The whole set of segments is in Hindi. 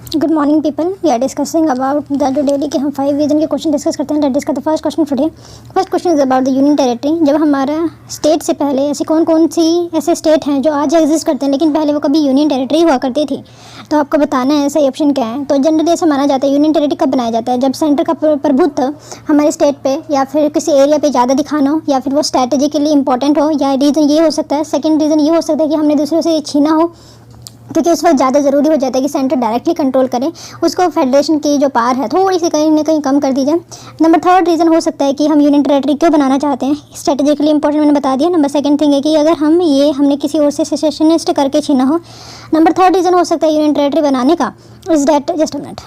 Good morning people, we are discussing about the daily के हम 5 रीजन के क्वेश्चन डिस्कस करते हैं। That is the first question today. First question is about the union territory. जब हमारा स्टेट से पहले ऐसे कौन कौन सी ऐसे स्टेट हैं जो आज एग्जिस्ट करते हैं लेकिन पहले वो कभी यूनियन टेरिटरी हुआ करती थी, तो आपको बताना है सही ऑप्शन क्या है। तो जनरली ऐसा माना जाता है यूनियन टेरिटरी कब बनाया जाता है, जब सेंटर का प्रभुत्व हमारे स्टेट पे या फिर किसी एरिया पे ज़्यादा दिखाना हो, या फिर वो स्ट्रैटेजिकली इंपॉर्टेंट हो, या रीज़न ये हो सकता है, सेकंड रीज़न ये हो सकता है कि हमने दूसरों से छीना हो, क्योंकि उस वक्त ज़्यादा ज़रूरी हो जाता है कि सेंटर डायरेक्टली कंट्रोल करे, उसको फेडरेशन की जो पावर है थोड़ी सी कहीं ना कहीं कम कर दी जाए। नंबर थर्ड रीज़न हो सकता है कि हम यूनियन टेरिटरी क्यों बनाना चाहते हैं, स्ट्रेटेजिकली इंपॉर्टेंट मैंने बता दिया। नंबर सेकंड थिंग है कि अगर हमने किसी और से सेसेशनिस्ट करके छीना हो। नंबर थर्ड रीज़न हो सकता है यूनियन टेरिटरी बनाने का is that just a minute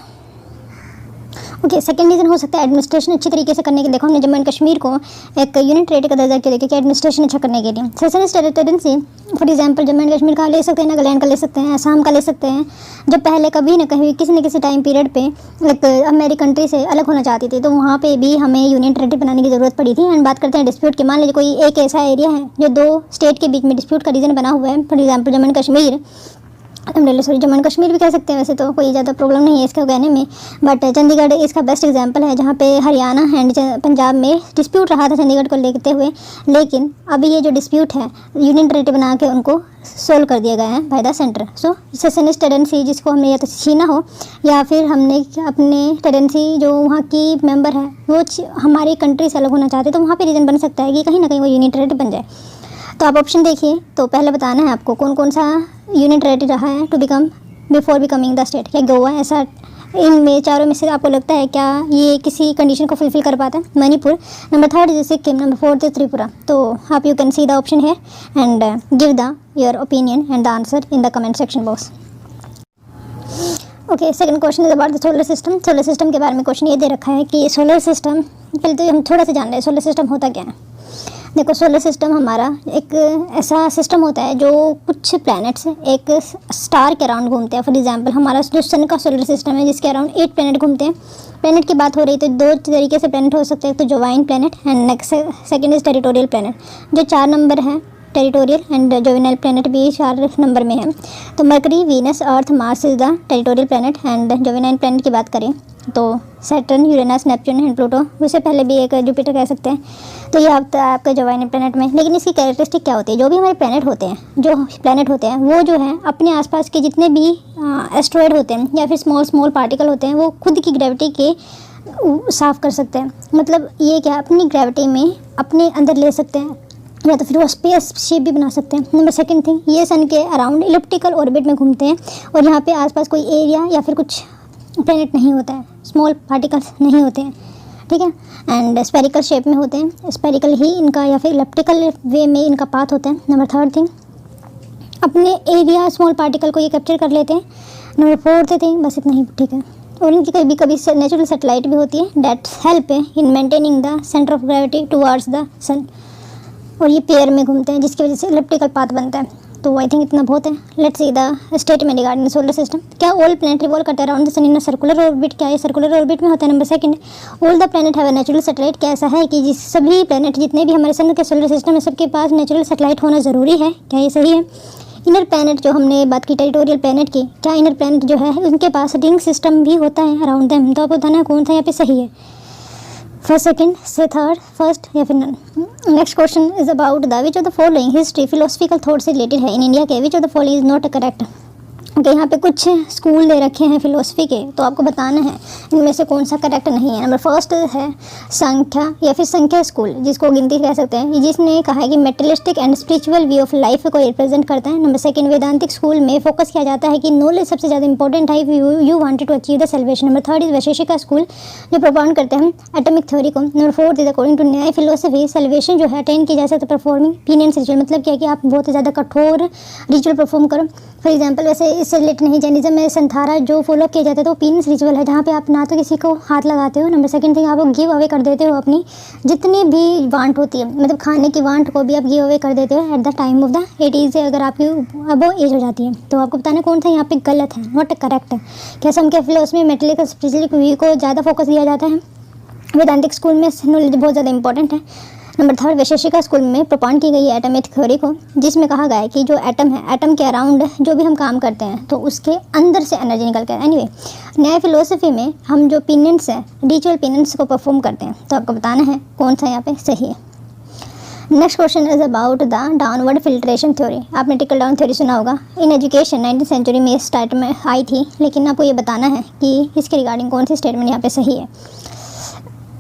okay. Second reason हो सकता है एडमिनिस्ट्रेशन अच्छी तरीके से करने के लिए। देखो हमने जम्मू एंड कश्मीर को एक यूनियन टेरिटरी का दर्जा क्यों देखिए कि एडमिनिस्ट्रेशन अच्छा करने के लिए। Secessionist territory for example Jammu and Kashmir का ले सकते हैं, नागालैंड का ले सकते हैं, असम का ले सकते हैं। जब पहले कभी ना कभी किसी न किसी टाइम पीरियड पे एक हमारी कंट्री से अलग होना चाहती थी, तो वहाँ पे भी हमें यूनियन टेरिटरी बनाने की ज़रूरत पड़ी थी। एंड बात करते हैं डिस्प्यूट की। मान लीजिए कोई एक ऐसा एरिया है जो दो स्टेट के बीच में डिस्प्यूट का रीज़न बना हुआ है, for example Jammu and Kashmir, Jammu and Kashmir भी कह सकते हैं, वैसे तो कोई ज़्यादा प्रॉब्लम नहीं है इसका कहने में, बट चंडीगढ़ इसका बेस्ट एग्जांपल है जहाँ पे हरियाणा एंड पंजाब में डिस्प्यूट रहा था चंडीगढ़ को लेते हुए। लेकिन अभी ये जो डिस्प्यूट है यूनियन टेरिटरी बना के उनको सोल्व कर दिया गया है by the centre. So secessionist tendency जिसको हमने या तो छीना हो या फिर हमने अपने टेंडेंसी जो वहाँ की मेंबर है वो हमारी कंट्री से अलग होना चाहते, तो वहाँ पर रीज़न बन सकता है कि कहीं ना कहीं वो यूनियन टेरिटरी बन जाए। तो आप ऑप्शन देखिए। तो पहले बताना है आपको कौन कौन सा यूनियन टेरिटरी रहा है to become before becoming the state. क्या गोवा ऐसा इनमें चारों में से आपको लगता है क्या ये किसी कंडीशन को फुलफिल कर पाता है? Manipur. Number third is Sikkim. Number fourth is Tripura. तो आप you can see the option है and give the your opinion and the answer in the comment section box. Okay, second question is about the solar system. Solar system के बारे में क्वेश्चन ये दे रखा है कि सोलर सिस्टम, पहले तो हम थोड़ा सा जान रहे हैं सोलर सिस्टम होता क्या है। देखो सोलर सिस्टम हमारा एक ऐसा सिस्टम होता है जो कुछ प्लैनेट्स एक स्टार के अराउंड घूमते हैं। फॉर एग्जांपल हमारा जो सन का सोलर सिस्टम है जिसके अराउंड 8 प्लैनेट घूमते हैं। प्लैनेट की बात हो रही तो दो तरीके से प्लैनेट हो सकते हैं, तो join planet and next second is territorial planet. जो 4 नंबर है टेरिटोरियल एंड जोविनल प्लैनेट भी 4 नंबर में है। तो Mercury, Venus, Earth, Mars is the territorial planet. And jovian planet की बात करें तो Saturn, Uranus, Neptune and Pluto, उससे पहले भी एक जुपिटर कह सकते हैं। तो ये आपका जोवाइन प्लैनेट में। लेकिन इसकी कैरेक्टरिस्टिक क्या होती है, जो भी हमारे प्लैनेट होते हैं वो जो है अपने आसपास के जितने भी एस्ट्रॉयड होते हैं या फिर स्मॉल पार्टिकल होते हैं वो खुद की ग्रेविटी के साफ कर सकते हैं। मतलब ये क्या अपनी ग्रेविटी में अपने अंदर ले सकते हैं, या तो फिर वो स्पेस शेप भी बना सकते हैं। नंबर सेकंड थिंग, ये सन के अराउंड इलिप्टिकल ऑर्बिट में घूमते हैं और यहाँ पे आसपास कोई एरिया या फिर कुछ प्लैनेट नहीं होता है, स्मॉल पार्टिकल्स नहीं होते हैं, ठीक है। एंड स्पेरिकल शेप में होते हैं, स्पेरिकल ही इनका या फिर इलिप्टिकल वे में इनका पाथ होता है। नंबर थर्ड थिंग, अपने एरिया स्मॉल पार्टिकल को ये कैप्चर कर लेते हैं। नंबर फोर्थ थिंग, बस इतना ही, ठीक है। और इनकी कभी कभी नेचुरल सैटेलाइट भी होती है that help in maintaining the centre of gravity towards the sun, और ये पेयर में घूमते हैं जिसकी वजह से इलिप्टिकल पाथ बनता है। तो आई थिंक इतना बहुत है। Let's see the statement regarding the solar system. क्या ऑल प्लैनेट रिवॉल्व करते हैं around the sun in circular orbit? क्या ये सर्कुलर ऑर्बिट में होता है? Number second, all the planet have a natural satellite. क्या ऐसा है कि जिस सभी प्लैनेट जितने भी हमारे सन के सोलर सिस्टम है सबके पास नेचुरल सैटेलाइट होना ज़रूरी है? क्या ये सही है? इनर प्लैनेट जो हमने बात की टेरिटोरियल प्लैनेट की, क्या इनर प्लैनेट जो है उनके पास रिंग सिस्टम भी होता है अराउंड देम? तो आपको बताना कौन सा यहाँ पे सही है, फर्स्ट, सेकंड से थर्ड, फर्स्ट या फिर none. Next question is about the which of the following history philosophical thought से रिलेटेड है इन इंडिया के, which of the following is not correct. Okay, यहाँ पे कुछ स्कूल दे रखे हैं फिलोसफी के, तो आपको बताना है इनमें से कौन सा करेक्ट नहीं है। नंबर फर्स्ट है संख्या या फिर संख्या स्कूल, जिसको गिनती कह सकते हैं, जिसने कहा है कि materialistic and spiritual view of life को रिप्रेजेंट करता है। नंबर सेकंड, वेदांतिक स्कूल में फोकस किया जाता है कि नॉलेज सबसे ज़्यादा इंपॉर्टेंट है you wanted to achieve the salvation. Number third is Vaisheshika school जो प्रोपाउंड करते हैं एटॉमिक थ्योरी को। Number fourth is according to Nyaya philosophy salvation जो है अटेन की जा सकता है परफॉर्मिंग पीनियंस रिचुअल। मतलब क्या कि आप बहुत ही ज़्यादा कठोर रिचुअल परफॉर्म करो। फॉर एग्जाम्पल वैसे इससे रिलेटेड नहीं, जैनिज्म में संथारा जो फॉलो किया जाता है तो पीनियंस रिचुअल है जहाँ पे आप ना तो किसी को हाथ लगाते हो। नंबर सेकंड थिंग, आप गिव अवे कर देते हो अपनी जितनी भी वांट होती है, मतलब खाने की वांट को भी आप गिव अवे कर देते हो eight the time of the 80 से अगर आपकी अबो एज हो जाती है। तो आपको बताना कौन सा यहाँ पे गलत है, नॉट करेक्ट है। क्या सम के फिलोसफी में मेटेरियल स्पिरिचुअल व्यू को ज़्यादा फोकस दिया जाता है? वेदांतिक स्कूल में नॉलेज बहुत ज़्यादा इंपॉर्टेंट है। नंबर 3, वैशेषिका स्कूल में प्रपोन की गई है एटम थ्योरी को, जिसमें कहा गया है कि जो एटम है, एटम के अराउंड जो भी हम काम करते हैं तो उसके अंदर से एनर्जी निकलती है। एनीवे, न्याय फिलोसफी में हम जो पेनेंट्स हैं, रिचुअल पेनेंट्स को परफॉर्म करते हैं, तो आपको बताना है कौन सा यहाँ पे सही है। Next question is about the downward filtration theory. आपने ट्रिकल डाउन थ्योरी सुना होगा, इन एजुकेशन 19th सेंचुरी में स्टार्ट में आई थी, लेकिन आपको ये बताना है कि इसके रिगार्डिंग कौन सी स्टेटमेंट यहाँ पे सही है।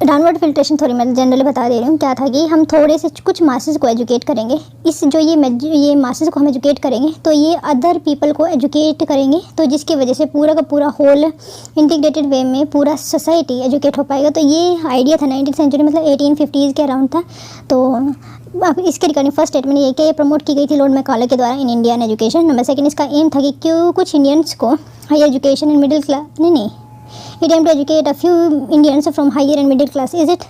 डाउनवर्ड फिल्ट्रेशन थ्योरी मैं जनरली बता दे रही हूँ, क्या था कि हम थोड़े से कुछ मासेस को एजुकेट करेंगे, इस जो ये मासेस को हम एजुकेट करेंगे तो ये अदर पीपल को एजुकेट करेंगे, तो जिसकी वजह से पूरा का पूरा होल इंटीग्रेटेड वे में पूरा सोसाइटी एजुकेट हो पाएगा। तो ये आइडिया था 19th सेंचुरी, मतलब 1850s के अराउंड था। तो अब इसके रिगार्डिंग फर्स्ट स्टेटमेंट ये कि ये प्रमोट की गई थी लॉर्ड मैकॉले के द्वारा इन इंडियन एजुकेशन। नंबर 2, इसका एम था कि क्यों कुछ इंडियंस को higher education and middle class नहीं it aim to educate a few Indians from higher and middle class, is it?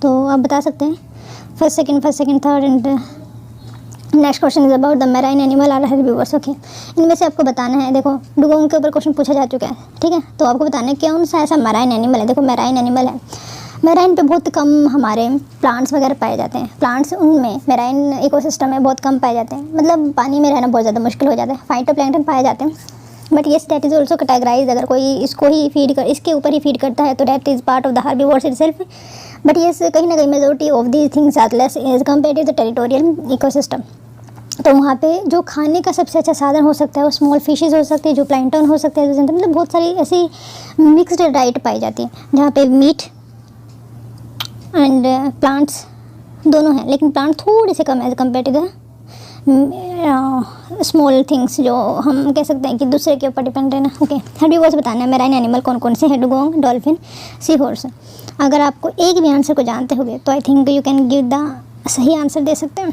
तो आप बता सकते हैं first second third and next question is about the marine animal are herbivores. Okay, इनमें से आपको बताना है, देखो डुगोंग के ऊपर क्वेश्चन पूछा जा चुका है, ठीक है, तो आपको बताना है कौन सा ऐसा मैराइन एनिमल है। देखो मैराइन एनिमल है, मैराइन पे बहुत कम हमारे प्लांट्स वगैरह पाए जाते हैं, प्लांट्स उनमें मैराइन इकोसिस्टम में बहुत कम पाए जाते हैं, मतलब पानी में रहना बहुत ज़्यादा मुश्किल हो जाता है। फाइटोप्लैंक्टन पाए जाते हैं, but yes that is also categorise, अगर कोई इसको ही फीड कर इसके ऊपर ही फीड करता है तो that is part of the herbivores itself. But yes कहीं ना कहीं majority of these things are less as compare to the territorial ecosystem. तो वहाँ पे जो खाने का सबसे अच्छा साधन हो सकता है वो स्मॉल फिशेस हो सकते हैं, जो प्लैंकटन हो सकते हैं, मतलब बहुत सारी ऐसी मिक्सड डाइट पाई जाती है जहाँ पे मीट एंड प्लांट्स दोनों हैं, लेकिन प्लांट थोड़े से कम as compare to the small things जो हम कह सकते हैं कि दूसरे के ऊपर डिपेंड रहना। ओके, हेर्बिवोर्स बताना है मैराइन एनिमल कौन कौन से हैं, डुगोंग, डॉल्फिन, सी हॉर्स। अगर आपको एक भी आंसर को जानते होगे तो आई think you can give the सही आंसर दे सकते हैं।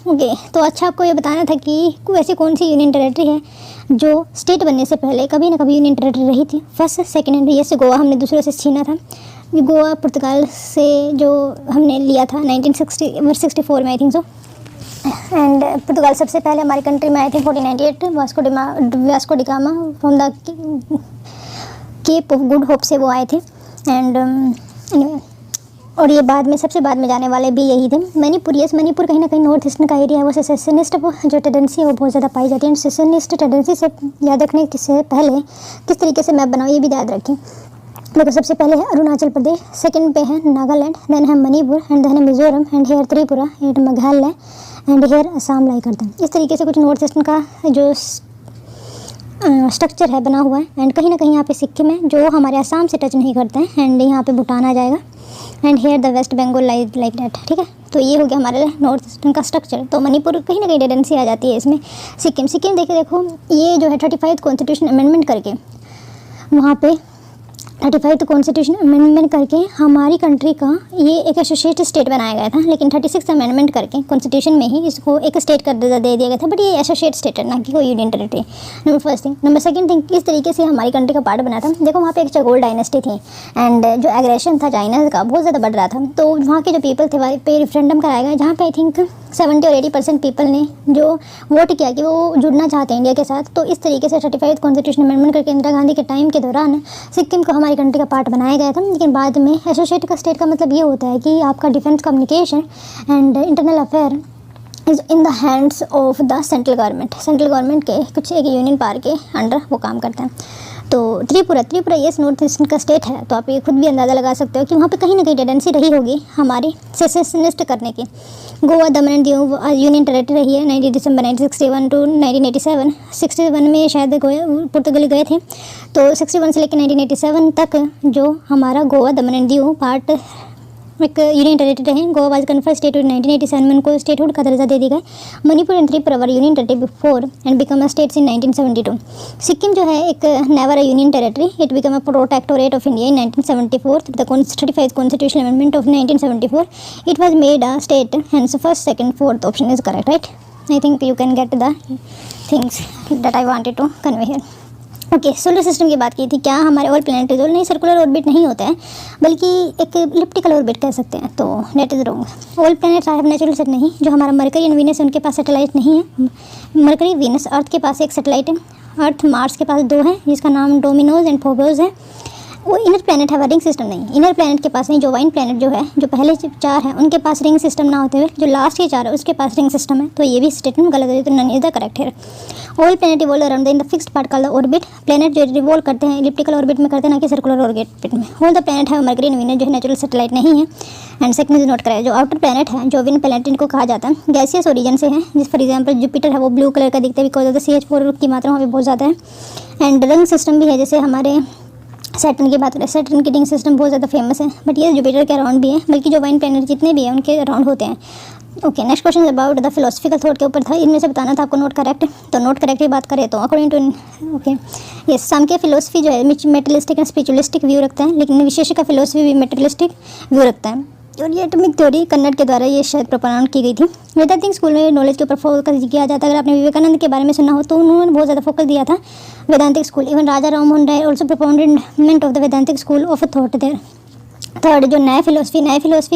ओके, तो अच्छा आपको ये बताना था कि वैसे कौन सी यूनियन टेरेटरी है जो स्टेट बनने से पहले कभी ना कभी यूनियन टेरेटरी रही थी। फर्स्ट सेकेंड एंड ये से गोवा हमने दूसरों से छीना था, गोवा पुर्तगाल से जो हमने लिया था 1964 में आई थिंक सो, एंड पुर्तगाल सबसे पहले हमारी कंट्री में I think 1498 Vasco da Gama from the Cape of Good Hope से वो आए थे। एंड anyway, और ये बाद में सबसे बाद में जाने वाले भी यही थे। मणिपुर, यस मणिपुर कहीं ना कहीं नॉर्थ ईस्टर्न का एरिया है, वो सेसेनिस्ट जो टेंडेंसी है वो बहुत ज़्यादा पाई जाती है। सेसेनिस्ट टेंडेंसी से याद रखने से पहले किस तरीके से मैप बनाओ ये भी याद रखें। देखो सबसे पहले है अरुणाचल प्रदेश, सेकंड पे है नागालैंड, देन है मणिपुर एंड देन है Mizoram and here Tripura and Meghalaya and here Assam lie करते हैं। इस तरीके से कुछ नॉर्थ ईस्टर्न का जो स्ट्रक्चर है बना हुआ है। एंड कहीं ना कहीं यहाँ पे सिक्किम है जो हमारे असम से टच नहीं करते हैं, एंड यहाँ पे भूटान आ जाएगा, and here the West Bengal like that, ठीक है। तो ये हो गया हमारे नॉर्थ ईस्टर्न का स्ट्रक्चर। तो मणिपुर कहीं ना कहीं टेंडेंसी आ जाती है इसमें। सिक्किम देखो ये जो है 35 कॉन्स्टिट्यूशन अमेंडमेंट करके वहाँ पे 35 कॉन्स्टिट्यूशन अमेंडमेंट करके हमारी कंट्री का ये एक एसोसिएट स्टेट बनाया गया था, लेकिन 36 अमेंडमेंट करके कॉन्स्टिट्यूशन में ही इसको एक स्टेट का दर्जा दे दिया गया था, बट ये एसोसिएट स्टेट है ना कि कोई union territory. Number first thing. Number second thing, इस तरीके से हमारी कंट्री का पार्ट बना था। देखो वहाँ पे एक चगोल डायनेस्टी थी, एंड जो एग्रेशन था चाइना का बहुत ज़्यादा बढ़ रहा था, तो वहाँ के जो पीपल थे वहाँ पे रेफरेंडम कराया गया, जहाँ पे आई थिंक 70 और 80% पीपल ने जो वोट किया कि वो जुड़ना चाहते हैं इंडिया के साथ। तो इस तरीके से 35 कॉन्स्टिट्यूशन अमेंडमेंट करके इंदिरा गांधी के टाइम के दौरान सिक्किम को हमारी कंट्री का पार्ट बनाया गया था। लेकिन बाद में एसोसिएट का स्टेट का मतलब ये होता है कि आपका defence, communication and internal affair is in the hands of the central government. Central government के कुछ एक यूनियन पावर के अंडर वो काम करते हैं। तो त्रिपुरा ये नॉर्थ ईस्टर्न का स्टेट है, तो आप ये खुद भी अंदाज़ा लगा सकते हो कि वहाँ पे कहीं ना कहीं टेंडेंसी रही होगी हमारी सेसेशनिस्ट करने की। गोवा, दमन एंड दीव यूनियन टेरेटरी रही है 19 दिसंबर 1961 टू 1987। 61 में शायद पुर्तगाली गए थे, तो 61 से लेकर 1987 तक जो हमारा गोवा, दमन एंड दीव पार्ट एक यूनियन टेरेटरी है। Goa was conferred state in 1987 में उनको स्टेटहुड का दर्जा दे दिया गया। Manipur and Tripura were union territory before and become a states in 1972। Sikkim जो है एक never a union territory, it become a protectorate of India in 1974 the 35 constitution amendment of 1974 it was made a state, hence first, second, fourth option is correct, right. I think you can get the things that I wanted to convey here. Okay, solar system की बात की थी। क्या हमारे ऑल प्लैनेटरीज नहीं सर्कुलर ऑर्बिट नहीं होता है, बल्कि एक इलिप्टिकल ऑर्बिट कह सकते हैं, तो that is wrong. All planets have natural set नहीं। जो हमारा मरकरी एंड वीनस है उनके पास सैटेलाइट नहीं है। मरकरी, वीनस, अर्थ के पास एक सैटेलाइट है, अर्थ, मार्स के पास 2 है जिसका नाम डोमिनोज एंड फोबोस है, वो इनर प्लैनेट है, रिंग सिस्टम नहीं। इनर प्लैनेट के पास नहीं, जो वाइन प्लैनेट जो है, जो पहले 4 हैं उनके पास रिंग सिस्टम ना होते हुए जो लास्ट के 4 है उसके पास रिंग सिस्टम है। तो ये भी स्टेटमेंट गलत है, तो नन इज द करेक्ट है। All planet revolve around in the fixed part called the orbit. Planet जो रिवॉल्व करते हैं इलिप्टिकल ऑर्बिट में करते हैं, ना कि सर्कुलर ऑर्बिट में। ऑल द प्लैनेट है मरकरी एंड वीनस जो है नेचुरल सैटेलाइट नहीं है। एंड सेकंड इज नोट कराया, जो आउटर प्लैनेट है जो विन प्लैनेट इनको कहा जाता है, गैसियस ओरिजिन से है। जिस फॉर एग्जाम्पल जुपिटर है वो ब्लू कलर का दिखता है बिकॉज ऑफ द CH4 की मात्रा वहाँ पे बहुत ज़्यादा है। एंड रिंग सिस्टम भी है, जैसे हमारे सैटर्न की बात करें, सैटर्न की रिंग सिस्टम बहुत ज़्यादा फेमस है, बट ये जुपिटर के अराउंड भी है, बल्कि जो वाइन प्लैनेट जितने भी हैं उनके अराउंड होते हैं। Okay, next question about the philosophical thought के ऊपर था, इनमें से बताना था आपको नोट करेक्ट। तो नोट करेक्ट की बात करें तो according to okay yes, Sankhya philosophy जो है मेटेरियलिस्टिक एंड स्पिरिचुअलिस्टिक व्यू रखता है, लेकिन विशेष का फिलोसफी भी मेटेरियलिस्टिक व्यू रखता है। और ये एटॉमिक थ्योरी कन्नड़ के द्वारा ये शायद प्रपोनाउंस की गई थी। वेदांतिक स्कूल में नॉलेज के ऊपर फोकस किया जाता है। अगर आपने विवेकानंद के बारे में सुना हो तो उन्होंने बहुत ज़्यादा फोकस दिया था Vedantic school. Even Raja Ram Mohan Roy also proponent of the Vedantic school of thought there. Third, जो नया फिलोसफी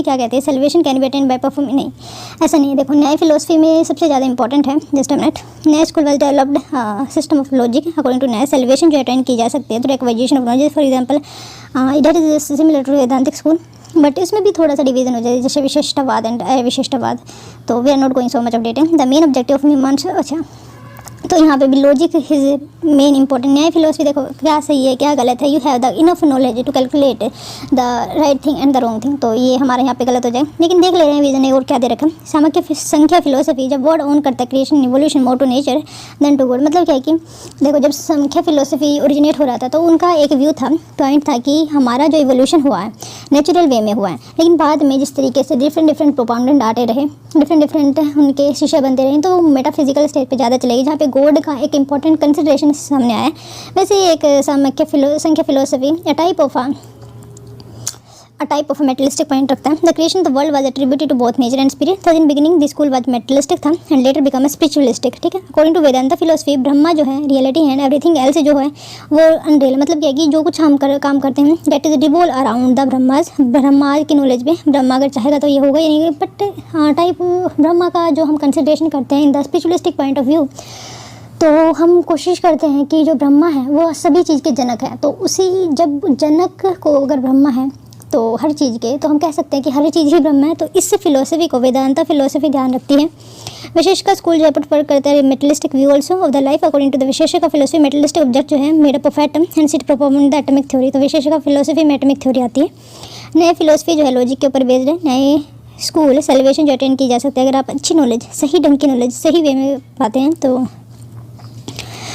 क्या कहते हैं, salvation can be attend by perform, नहीं ऐसा नहीं है। देखो, नया फिलोसफी में सबसे ज़्यादा इंपॉर्टेंट है, just a minute, Nyaya school was developed system of logic according to Nyaya salvation जो अटेंड की जा सकती है through acquisition of knowledge. For example that is similar to Vedantic school, but इसमें भी थोड़ा सा डिवीजन हो जाए, जैसे विशिष्टवाद एंड अविशिष्टवाद। तो we are not going so much updating the main objective of Mimamsa. अच्छा, तो यहाँ पे भी logic is main important. Nyaya philosophy देखो क्या सही है क्या गलत है, you have the enough knowledge to calculate the right thing and the wrong thing. तो ये हमारे यहाँ पे गलत हो जाए, लेकिन देख ले रहे हैं रीजन है और क्या दे रखा है। संख्या फिलोसफी जब वर्ड ऑन करता है creation evolution more to nature than to God. मतलब क्या है कि देखो, जब संख्या फिलोसफी ओरिजिनेट हो रहा था तो उनका एक व्यू था, पॉइंट था कि हमारा जो इवोल्यूशन हुआ है नेचुरल वे में हुआ है, लेकिन बाद में जिस तरीके से डिफरेंट प्रोपागेंडा आते रहे, डिफरेंट उनके शिष्य बनते रहे, तो मेटाफिजिकल स्टेज पे ज़्यादा चलेगी, जहाँ पे गॉड का एक इंपॉर्टेंट कंसिडरेशन सामने आया है। वैसे ही एक Samkhya philosophy a type of materialistic point रखता है। The creation the world was attributed to both nature and spirit. तो in beginning the school was materialistic था एंड लेटर बिकम स्पिरिचुअलिस्टिक, ठीक है। According to Vedanta philosophy Brahma जो है रियलिटी है एंड एवरीथिंग एल्स जो है वो अनरियल। मतलब क्या है कि जो कुछ हम काम करते हैं that is revolve around the Brahmas. Brahma की नॉलेज में ब्रह्मा अगर चाहेगा तो ये होगा ही नहीं, बट टाइप ब्रह्मा का जो हम कंसिडरेशन करते हैं in the spiritualistic point of view, तो हम कोशिश करते हैं कि जो ब्रह्मा है वो सभी चीज़ के जनक है। तो उसी जब जनक को अगर ब्रह्मा है तो हर चीज़ के, तो हम कह सकते हैं कि हर चीज़ ही ब्रह्मा है। तो इस फिलोसफी को वेदांता फिलोसफी ध्यान रखती है। विशेषकर स्कूल जयपुर पर करता है materialistic view also of the life. According to the विशेषकर फिलोसफी मेटलिस्टिक ऑब्जेक्ट जो है made up of atom and it proponent the atomic theory. तो विशेषकर फिलोसफी में एटॉमिक थ्योरी आती है। नए फिलोसफी जो है लॉजिक के ऊपर बेस्ड है। नए स्कूल सेलिब्रेशन जो अटेंड की जा सकती है अगर आप अच्छी नॉलेज, सही ढंग की नॉलेज सही वे में पाते हैं तो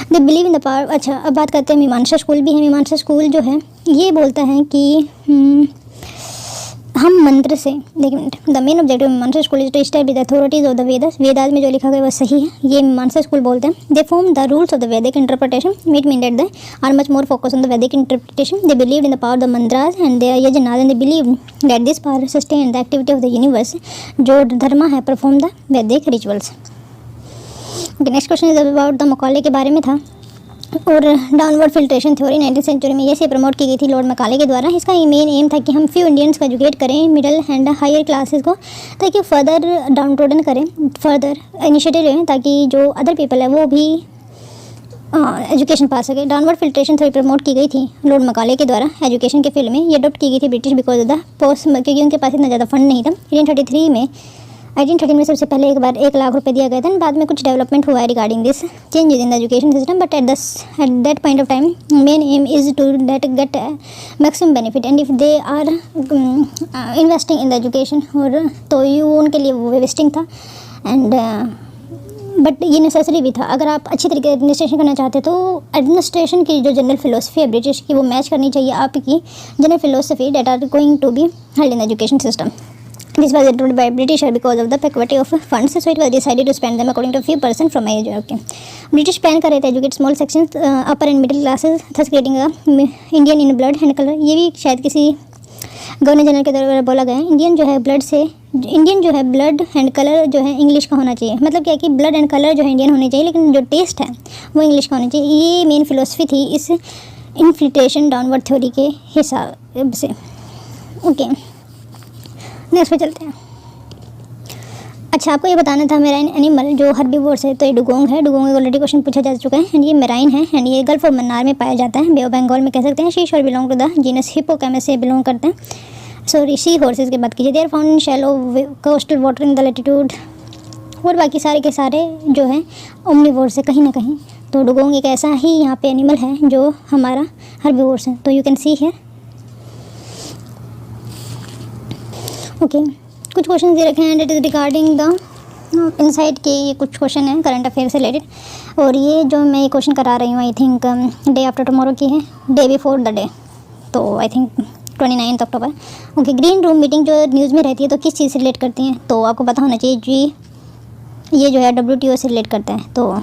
दे बिलीव इन द पावर। अच्छा, अब बात करते हैं मीमांसा स्कूल भी है। मीमांसा स्कूल जो है ये बोलता है कि हम मंत्र से, देखिए the main objective of Mimamsa school is to establish the authorities of the Vedas. Vedas में जो लिखा गया वह सही है, ये मीमांसा स्कूल बोलते हैं। They form the rules of the Vedic interpretation meet mean that they are much more focus on the Vedic interpretation. They believe in the power of the mantras and they yajnas and they believe that this power sustain the activity of the universe. जो धर्म है perform the Vedic rituals. Next question is about the Macaulay के बारे में था। और downward filtration theory 19th century में ये प्रमोट की गई थी लॉर्ड मकाले के द्वारा। इसका मेन एम था कि हम फ्यू इंडियंस को एजुकेट करें मिडिल एंड हायर क्लासेस को, ताकि फर्दर डाउन करें, फर्दर इनिशिएटिव लें ताकि जो अदर पीपल है वो भी एजुकेशन पा सके। डाउनवर्ड फिल्ट्रेशन थ्योरी प्रमोट की गई थी लॉर्ड मकाले के द्वारा एजुकेशन के फील्ड में। ये अडोप्ट की गई थी British because of the post, क्योंकि उनके पास इतना ज़्यादा फंड नहीं था। 1813 में सबसे पहले एक बार 1 लाख रुपए दिया गया था। बाद में कुछ डेवलपमेंट हुआ है regarding this changes in the education system, but at that point of time main aim is to get maximum benefit and if they are investing in the education, और तो ये उनके लिए वो वेस्टिंग था एंड बट ये नेसेसरी भी था। अगर आप अच्छी तरीके से एडमिनिस्ट्रेशन करना चाहते तो एडमिनिस्ट्रेशन की जो जनरल फिलोसफी है ब्रिटिश की वो मैच करनी चाहिए आपकी general philosophy that are going to be held in education system. This was adopted by British because of the paucity of funds, so it was decided to spend them according to few percent from age. Okay, British plan कर रहे थे educate small sections upper and middle classes, thus creating a Indian in blood and color। ये भी शायद किसी गवर्नर जनरल के द्वारा बोला गया है। इंडियन जो है ब्लड एंड कलर जो है इंग्लिश का होना चाहिए। मतलब क्या है कि ब्लड एंड कलर जो है इंडियन होने चाहिए, लेकिन जो टेस्ट है वो इंग्लिश का होना चाहिए। ये मेन फिलोसफी थी इस इन्फ्लिटेशन डाउनवर्ड थ्योरी के हिसाब से। ओके, नेक्स्ट पे चलते हैं। अच्छा, आपको ये बताना था मेराइन एनिमल जो हर्बीवोर्स है, तो ये डुगोंग है। डुगोंग ऑलरेडी क्वेश्चन पूछा जा चुका है एंड ये मेराइन है एंड ये गल्फ ऑफ मन्नार में पाया जाता है, बे ऑफ बंगाल में कह सकते हैं। शी शोर बिलोंग टू द जीनस हिप्पोकैमस से बिलोंग करते हैं। सॉरी, सी हॉर्सेस की बात कीजिए, they are found in shallow coastal water in the latitude, और बाकी सारे के सारे जो है ओमनिवोर्स है कहीं ना कहीं। तो डुगोंग एक ऐसा ही यहाँ पे एनिमल है जो हमारा हर्बीवोर्स है। तो यू कैन सी है। ओके, कुछ क्वेश्चन दे रखे हैं and it is regarding the inside के, ये कुछ क्वेश्चन है करंट अफेयर से रिलेटेड। और ये जो मैं ये क्वेश्चन करा रही हूँ I think day after tomorrow की है, डे बिफोर द डे, तो I think 29 October. Okay, green room meeting जो न्यूज़ में रहती है तो किस चीज़ से रिलेट करती हैं, तो आपको पता होना चाहिए जी, ये जो है WTO से रिलेट करता है। तो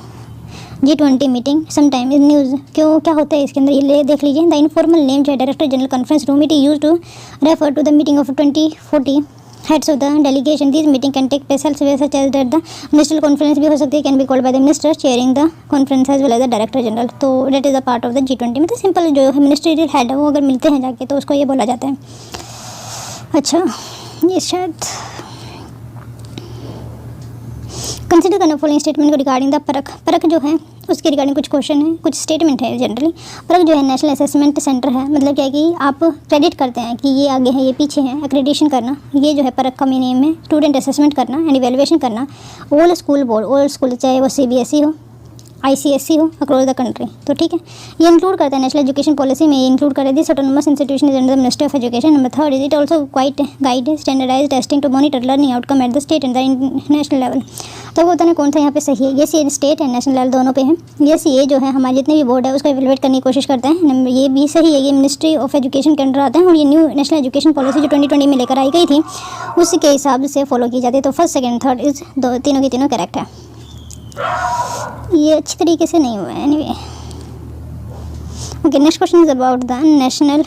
G20 meeting sometime in news, क्यों क्या होता है इसके अंदर, ये देख लीजिए। द इनफॉर्मल नेम जो है director general conference room, it use to refer to the meeting of 2040 heads of the delegation. This meeting can take place elsewhere such as that the ministerial conference भी हो सकती है, can be called by the minister chairing the conference as well as the director general. तो that is a part of the G20। मतलब सिंपल जो है मिनिस्ट्रियल हेड है वो अगर मिलते हैं जाके तो उसको ये बोला जाता है। अच्छा, ये शायद कंसिडर करना फॉलोइंग स्टेटमेंट को रिगार्डिंग द परख जो है उसके रिगार्डिंग कुछ क्वेश्चन है, कुछ स्टेटमेंट है। जनरली परख जो है नेशनल असेसमेंट सेंटर है, मतलब क्या है कि आप क्रेडिट करते हैं कि ये आगे है ये पीछे है, एक्रेडिटेशन करना, ये जो है परख का मेन एम है। स्टूडेंट असेसमेंट करना एंड इवेलुएशन करना, all school board, all school चाहे वो CBSE हो ICSE हो अक्रॉस द कंट्री। तो ठीक है, ये इंक्लूड करता है नेशनल एजुकेशन पॉलिसी में, ये इंक्लूड करे this autonomous institution is under the ministry of education. Number 3 is it also quite guide standardise testing to monitor learning outcome at the state and the national level. तो वो बताना कौन सा यहाँ पे सही है। ये सी स्टेट एंड नेशनल लेवल दोनों पे है। ये सी जो है हमारे जितने भी बोर्ड है उसको एवेलुएट करने की कोशिश करते हैं। नंबर ये भी सही है, ये मिनिस्ट्री ऑफ एजुकेशन के अंडर आता है और ये न्यू नेशनल एजुकेशन पॉलिसी जो 2020 में लेकर आई गई थी उसके हिसाब से फॉलो की जाती है। तो फर्स्ट सेकंड थर्ड इज तीनों की तीनों करेक्ट है। ये अच्छी तरीके से नहीं हुआ है anyway. Okay, next question is about the national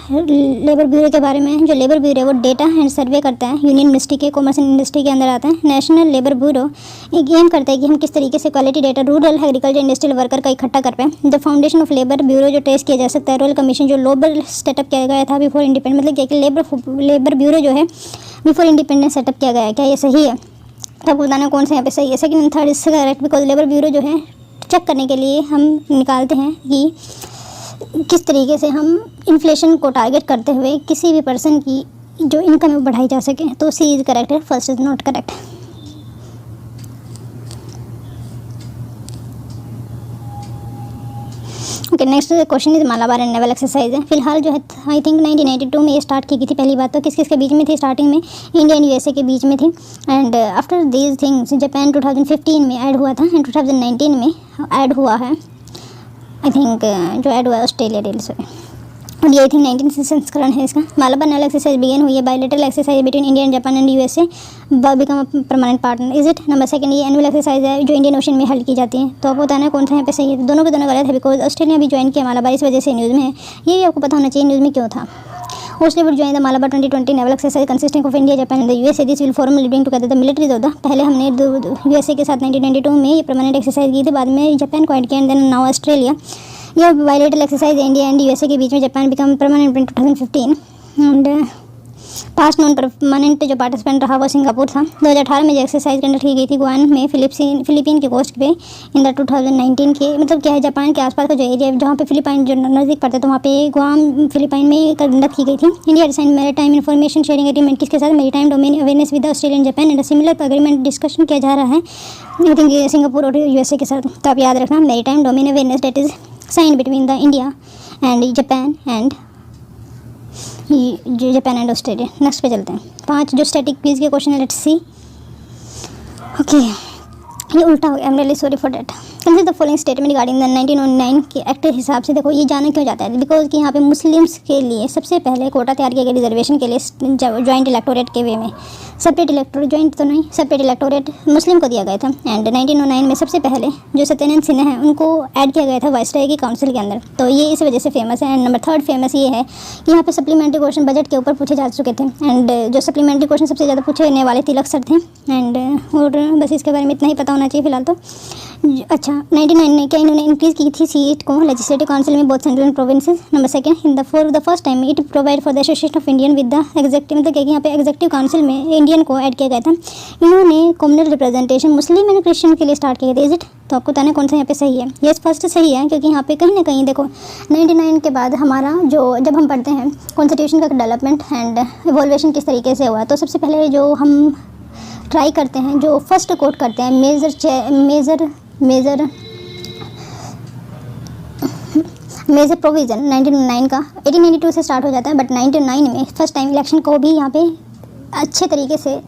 labour bureau के बारे में। जो लेबर ब्यूरो है वो डेटा एंड सर्वे करता है, यूनियन मिनिस्ट्री के कॉमर्स एंड इंडस्ट्री के अंदर आता है। नेशनल लेबर ब्यूरो एक एम करता है कि हम किस तरीके से quality data rural agriculture industrial worker का इकट्ठा कर पाएँ। The foundation of labour bureau जो ट्रेस किया जा सकता है, रॉयल कमीशन जो लेबर सेटअप किया गया था बिफोर इंडिपेंडेंस, मतलब क्या कि लेबर ब्यूरो जो है बिफोर इंडिपेंडेंस सेटअप किया गया है, क्या ये सही है? तब बताना कौन सा यहाँ पे सही है। Second and third is correct because labour bureau जो है चेक करने के लिए हम निकालते हैं कि किस तरीके से हम इन्फ्लेशन को टारगेट करते हुए किसी भी पर्सन की जो इनकम है बढ़ाई जा सके। तो सी इज़ करेक्ट है, first is not correct. Okay, next question is Malabar and naval exercise है। फिलहाल जो है आई थिंक 1992 में ये स्टार्ट की गई थी पहली बात। तो किस किस के बीच में थी? स्टार्टिंग में इंडिया एंड USA के बीच में थी and after these things Japan 2015 में ऐड हुआ था एंड 2019 में ऐड हुआ है आई थिंक जो ऐड हुआ है ऑस्ट्रेलिया डेल से, और ये आई थिंक 19 संस्करण है इसका। मालाबार नेवल एक्सरसाइज बिगेन हुई है bilateral exercise between India and Japan and USA become a permanent partner. Is it? Number second, ये एनुअल एक्सरसाइज है जो इंडियन ओशन में हल्ड की जाती है। तो आपको बताना है कौन सा यहाँ पे सही है। दोनों के दोनों गलत है बिकॉज ऑस्ट्रेलिया भी ज्वाइन किया मालाबार, इस वजह से न्यूज़ में है। ये भी आपको पता होना चाहिए न्यूज़ में क्यों था। Australia would join the Malabar 2020 naval exercise consisting of India, Japan and the USA. This will formally bring together the militaries of the, पहले हमने USA के साथ 1992 में ये परमानेंट एक्सरसाइज की थी, बाद में जापान को ऐड किया एंड देन नाउ ऑस्ट्रेलिया। यह bilateral exercise India and USA के बीच में Japan become permanent in 2015 and past non permanent जो पार्टिसिपेंट रहा वो सिंगापुर था। 2018 में जो एक्सरसाइज कंडक्ट की गई थी गुआन में फिलीपीन के कोस्ट पे इन द 2019 के, मतलब क्या है जापान के आसपास का जो एरिया जहाँ पे फिलीपाइन जो नज़दीक पड़ता है तो वहाँ पे गुआम फिलीपाइन में कंडक्ट की गई थी। India sign maritime information sharing agreement किसके साथ? Maritime domain awareness with Australian Japan and similar agreement discussion किया जा रहा है आई थिंक सिंगापुर और USA के साथ। तो आप याद रखना maritime domain awareness that is sign between the India and Japan and Japan and Australia. Next पे चलते हैं। 5 जो स्टैटिक क्विज के क्वेश्चन है, लेट्स सी। ओके, ये उल्टा हो गया, I am really sorry for that. Consider the following statement regarding the 1909 के एक्ट के हिसाब से। देखो ये जाना क्यों जाता है, बिकॉज कि यहाँ पे मुस्लिम्स के लिए सबसे पहले कोटा तैयार किया गया रिजर्वेशन के लिए जॉइंट इलेक्टोरेट के वे में। सेपरेट इलेक्टोरेट जॉइंट तो नहीं, सेपरेट इलेक्टोरेट मुस्लिम को दिया गया था एंड 1909 में सबसे पहले जो सत्येंद्र सिन्हा है उनको ऐड किया गया था वाइसराय की काउंसिल के अंदर। तो ये इस वजह से फेमस है। एंड नंबर 3 फेमस ये है कि यहाँ पे सप्लीमेंट्री क्वेश्चन बजट के ऊपर पूछे जा चुके थे एंड जो सप्लीमेंट्री क्वेश्चन सबसे ज़्यादा पूछे जाने वाले तिलक सर थे एंड और बस इसके बारे में इतना ही पता होना चाहिए फिलहाल। तो अच्छा 99 में क्या इन्होंने इंक्रीज़ की थी सीट को लेजिस्लेटिव काउंसिल में both central and provinces. Number second, in the for the first time it provide for the association of Indian with the adjective, मतलब क्या कि यहाँ पे एग्जेक्टिव काउंसिल में इंडियन को ऐड किया गया था। इन्होंने communal representation Muslim and Christian के लिए स्टार्ट किया था। Is it? तो आपको बताना कौन सा यहाँ पे सही है। यस, फर्स्ट सही है, क्योंकि यहाँ पे कहीं ना कहीं देखो 99 के बाद हमारा जो जब हम पढ़ते हैं कॉन्स्टिट्यूशन का डेवलपमेंट एंड इवोल्यूशन किस तरीके से हुआ, तो सबसे पहले जो हम ट्राई करते हैं, जो फर्स्ट कोट करते हैं मेजर प्रोविज़न 1999 का 1892 से स्टार्ट हो जाता है, बट 99 में फर्स्ट टाइम इलेक्शन को भी यहाँ पे अच्छे तरीके से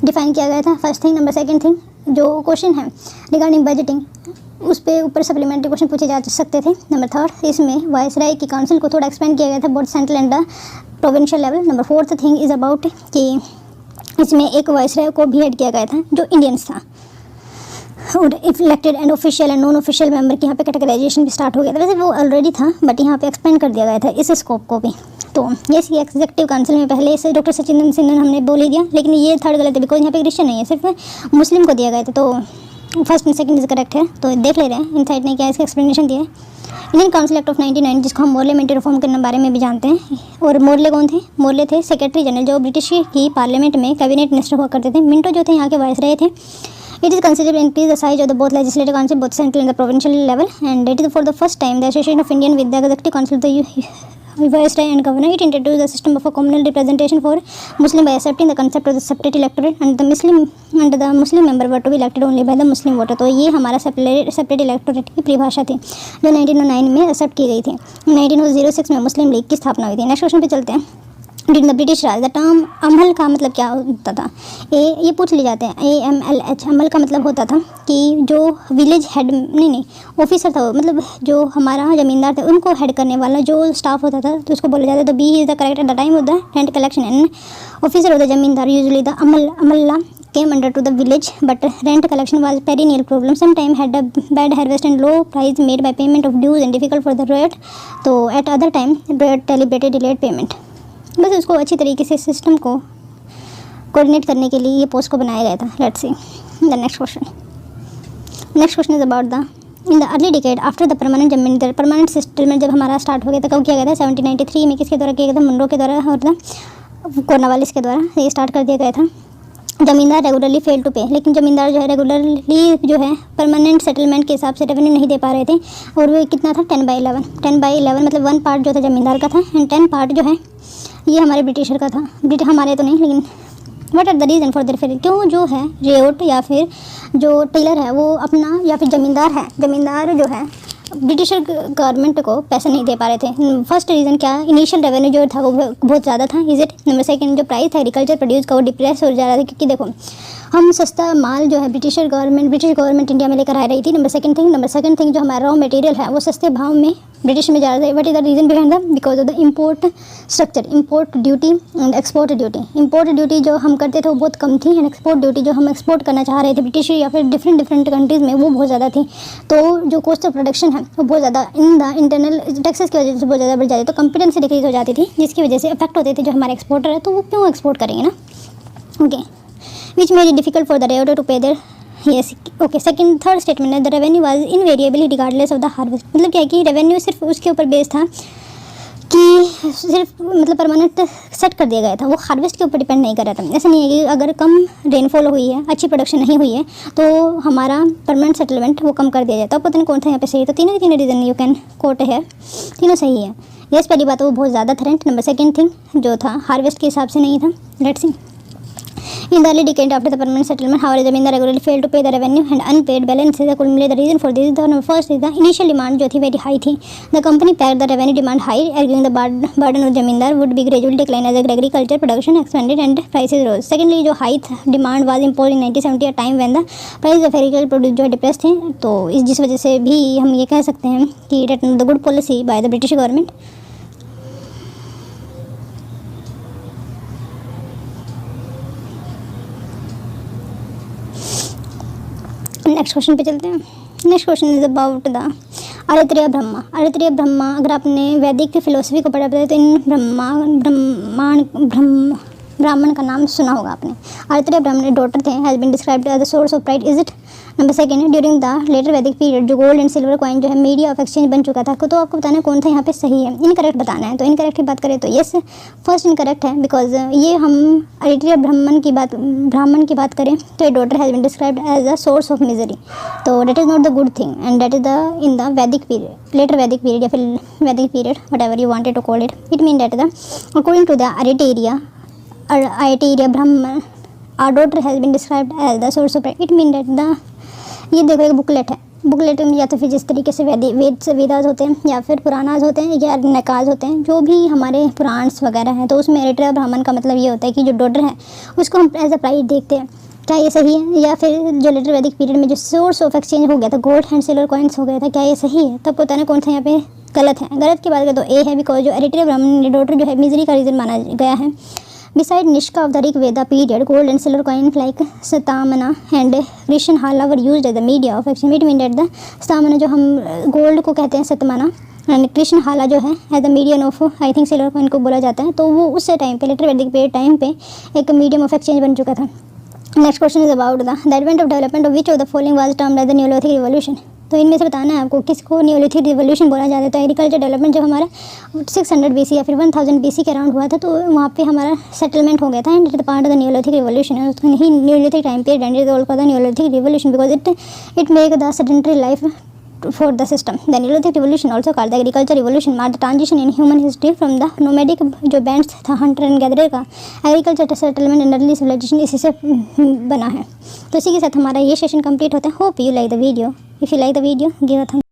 डिफाइन किया गया था। First thing. Number second thing, जो क्वेश्चन है रिगार्डिंग बजटिंग, उस पर ऊपर सप्लीमेंट्री क्वेश्चन पूछे जा सकते थे। नंबर थर्ड, इसमें वायसराय की काउंसिल को थोड़ा एक्सपेंड किया गया था both central and provincial level. Number fourth thing is about कि इसमें एक वायसराय को भी ऐड किया गया था जो इंडियंस था, और elected and official and non official member की यहाँ पे कैटेगराइजेशन भी स्टार्ट हो गया था। वैसे वो ऑलरेडी था, बट यहाँ पे एक्सपेंड कर दिया गया था इस स्कोप को भी। तो ये एग्जीक्यूटिव काउंसिल में पहले से डॉक्टर सचिंदर सिन्हा हमने बोल ही दिया, लेकिन ये थर्ड गलत है, बिकॉज यहाँ पे क्रिश्चियन नहीं है, सिर्फ मुस्लिम को दिया गया था। तो first and second is correct है। तो देख ले रहे हैं इनसाइट ने क्या इसका एक्सप्लेनेशन दिया है। इंडियन काउंसिल एक्ट ऑफ 99, जिसको हम मोरले मिंटो रिफॉर्म के बारे में भी जानते हैं। और मोरले कौन थे? मोरले थे सेक्रेटरी जनरल, जो ब्रिटिश की पार्लियामेंट में कैबिनेट मिनिस्टर हुआ करते थे। मिंटो जो थे यहाँ के वायसराय थे। It is considered to increase the size of the both legislative council, both central and the provincial level, and it is for the first time the association of Indian with the executive council, the viceroy and governor. It introduced the system of a communal representation for Muslim by accepting the concept of the separate electorate, and the Muslim member were to be elected only by the Muslim voter. तो ये हमारा सेपरेट इलेक्टोरेट की परिभाषा थी जो 1909 में एक्सेप्ट की गई थी। 1906 में मुस्लिम लीग की स्थापना हुई थी। नेक्स्ट क्वेश्चन पे चलते हैं। During the British Raj the term amal का मतलब क्या होता था? ये पूछ ले जाते हैं। AMLH अमल का मतलब होता था कि जो विलेज हेड नहीं ऑफिसर था, मतलब जो हमारा ज़मींदार थे उनको हेड करने वाला जो स्टाफ होता था, तो उसको बोला जाता है। तो B is the correct at the time of the rent collection and officer of the zamindar usually the amalla came under to the village, but rent collection was perennial problem. Sometime had a bad harvest and low price made by payment of dues and difficult for the rate. तो at other time rate deliberated delayed payment. बस उसको अच्छी तरीके से सिस्टम को कोऑर्डिनेट करने के लिए ये पोस्ट को बनाया गया था। Let's see the next question. Next question is about the in the early decade after the permanent settlement जब हमारा स्टार्ट हो गया था, कब किया गया था? 1793 में। किसके द्वारा किया गया था? मुनरो के द्वारा और कॉर्नवालिस के द्वारा ये स्टार्ट कर दिया गया था। ज़मींदार रेगुलरली फेल टू पे, लेकिन ज़मींदार जो है रेगुलरली जो है परमानेंट सेटलमेंट के हिसाब से रेवेन्यू नहीं दे पा रहे थे। और वो कितना था? 10/11 मतलब 1 पार्ट जो था ज़मींदार का था एंड 10 पार्ट जो है ये हमारे ब्रिटिशर का था। हमारे तो नहीं, लेकिन what are the reason for their failure? क्यों जो है रेओट या फिर जो टेलर है वो अपना, या फिर ज़मींदार जो है ब्रिटिशर गवर्नमेंट को पैसा नहीं दे पा रहे थे। फर्स्ट रीज़न क्या? इनिशियल रेवेन्यू जो था वो बहुत ज़्यादा था। Is it? नंबर सेकंड, जो प्राइस था एग्रीकल्चर प्रोड्यूस का वो डिप्रेस हो जा रहा था, क्योंकि देखो हम सस्ता माल जो है ब्रिटिश गवर्नमेंट इंडिया में लेकर आ रही थी। नंबर सेकंड थिंग जो हमारा रॉ मटेरियल है वो सस्ते भाव में ब्रिटिश में जा रहा था। What is the reason behind the? Because of the import structure, import duty and export duty. Import duty जो हम करते थे वो बहुत कम थी, एंड एक्सपोर्ट ड्यूटी जो हम एक्सपोर्ट करना चाह रहे थे ब्रिटिश या फिर डिफरेंट कंट्रीज़ में वो बहुत ज़्यादा थी। तो जो कॉस्ट ऑफ प्रोडक्शन है वो बहुत ज़्यादा इन द इंटरनल टैक्सेस की वजह से बहुत ज़्यादा बढ़ जाती, तो कॉम्पिटेंसी डिक्रीज हो जाती थी, जिसकी वजह से इफेक्ट होते थे जो हमारे एक्सपोर्टर है, तो वो क्यों एक्सपोर्ट करेंगे ना। Okay, which made it difficult for the ryot to pay their yes. Okay, third statement है the revenue was invariably regardless of the harvest. मतलब क्या है कि रेवेन्यू सिर्फ उसके ऊपर बेस था कि सिर्फ मतलब परमानेंट सेट कर दिया गया था, वो हार्वेस्ट के ऊपर डिपेंड नहीं कर रहा था। ऐसा नहीं है कि अगर कम रेनफॉल हुई है, अच्छी प्रोडक्शन नहीं हुई है, तो हमारा परमानेंट सेटलमेंट वो कम कर दिया जाता है। तो पता नहीं कौन सा यहाँ पे सही है। तो तीनों के तीनों रीज़न यू कैन कोट है, तीनों सही है। यस, पहली बात वो बहुत ज़्यादा था रेंट। नंबर सेकंड थिंग जो था हार्वेस्ट के हिसाब से नहीं था। Let's see in the early decade after the permanent settlement, however, zamindar regularly failed to pay the revenue and unpaid balances accumulated. The reason for this is the first is the initial demand जो थी very high थी. The company paid the revenue demand high, arguing the burden of zamindar would be gradually decline as agriculture production expanded and prices rose. Secondly, जो high demand was imposed in 1970, a time when the price of agricultural produce जो depressed थे, तो जिस वजह से भी हम ये कह सकते हैं कि that the good policy by the British government. Next question पे चलते हैं। Next question is about the Aitareya Brahmana. अगर आपने वैदिक फिलोसफी को पढ़ा है तो इन ब्राह्मण का नाम सुना होगा आपने। आर्त्रेय ब्राह्मण डॉटर थे, has been described as the source of pride, is it? Number second, during the later Vedic period जो गोल्ड एंड सिल्वर कॉइन जो है मीडिया ऑफ एक्सचेंज बन चुका था। तो आपको बताना है कौन था यहाँ पे सही है, इनकरेक्ट बताना है। तो इनकरेक्ट की बात करें तो येस, फर्स्ट इनकरेक्ट है, बिकॉज ये हम आर्त्रेय ब्राह्मण की बात करें तो ये daughter has been described as a source of misery, तो that is not the good thing and that is the in the Vedic period, later Vedic period या फिर Vedic period, whatever you wanted to call it. It mean that the according to the Aitareya Brahmana our daughter has been described as the source of pride. It mean that the, ये देखो एक बुकलेट है, बुकलेट में या तो फिर जिस तरीके से वेदास होते हैं या फिर पुराणास होते हैं या नकाज होते हैं, जो भी हमारे पुराण्स वगैरह हैं, तो उसमें आर्त्रेय ब्राह्मण का मतलब ये होता है कि जो डॉटर है उसको हम एज अ प्राइड देखते हैं। क्या ये सही है? या फिर जो लेटर वैदिक पीरियड में जो सोर्स ऑफ एक्सचेंज हो गया था, गोल्ड एंड सिल्वर कॉइन्स हो गया था, क्या ये सही है? तब पता ना कौन सा यहाँ पे गलत है। गलत की बात करें तो ए है, बिकॉज जो आर्त्रेय ब्राह्मण डॉटर जो है मिजरी का रीज़न माना गया है। Beside Nishka of the Rig Veda period, gold and silver coins like Satamana and Krishnhala were used as the media of exchange. It means that the Satamana जो हम गोल्ड को कहते हैं सतमाना, एंड कृष्णहाला जो है as the medium of I think silver coin को बोला जाता है, तो वो उस टाइम पे लेटर वैदिक पीरियड टाइम पे एक मीडियम ऑफ एक्सचेंज बन चुका था। Next question is about the advent of development of which of the following was termed as the neolithic revolution. तो इनमें से बताना है आपको किसको न्यूलिथिक रिवॉल्यूशन बोला जाता है। तो एग्रीकल्चर डेवलपमेंट जब हमारा 600 BC या फिर 1000 BC के अराउंड हुआ था, तो वहाँ पे हमारा सेटलमेंट हो गया था and it is part of the neolithic revolution. He Neolithic time period and is also the neolithic revolution because it make the sedentary life for the system. The Neolithic revolution, also called the agriculture revolution, marked the transition in human history from the nomadic जो bands था hunter and gatherer का agriculture settlement and early civilization इसी से बना है। तो इसी के साथ हमारा ये सेशन कंप्लीट होता है। Hope you like the video. If you like the video give a thumbs